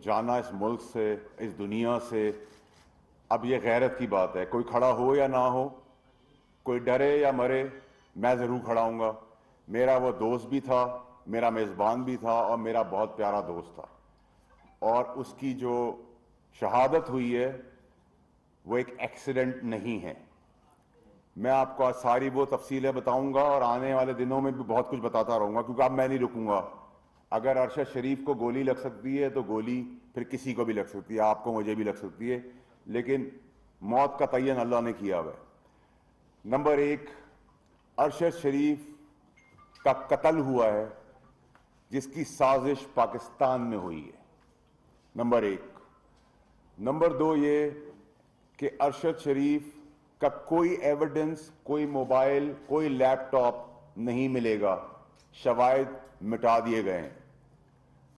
जाना इस मुल्क से, इस दुनिया से, अब ये गैरत की बात है। कोई खड़ा हो या ना हो, कोई डरे या मरे, मैं ज़रूर खड़ा हूँगा। मेरा वो दोस्त भी था, मेरा मेज़बान भी था और मेरा बहुत प्यारा दोस्त था। और उसकी जो शहादत हुई है वो एक एक्सीडेंट नहीं है। मैं आपको आज सारी वो तफसीलें बताऊंगा और आने वाले दिनों में भी बहुत कुछ बताता रहूंगा, क्योंकि अब मैं नहीं रुकूंगा। अगर अरशद शरीफ को गोली लग सकती है तो गोली फिर किसी को भी लग सकती है, आपको, मुझे भी लग सकती है, लेकिन मौत का तयन अल्लाह ने किया हुआ है। नंबर एक, अरशद शरीफ का कत्ल हुआ है जिसकी साजिश पाकिस्तान में हुई है, नंबर एक। नंबर दो ये कि अरशद शरीफ का कोई एविडेंस, कोई मोबाइल, कोई लैपटॉप नहीं मिलेगा, शवाहिद मिटा दिए गए हैं।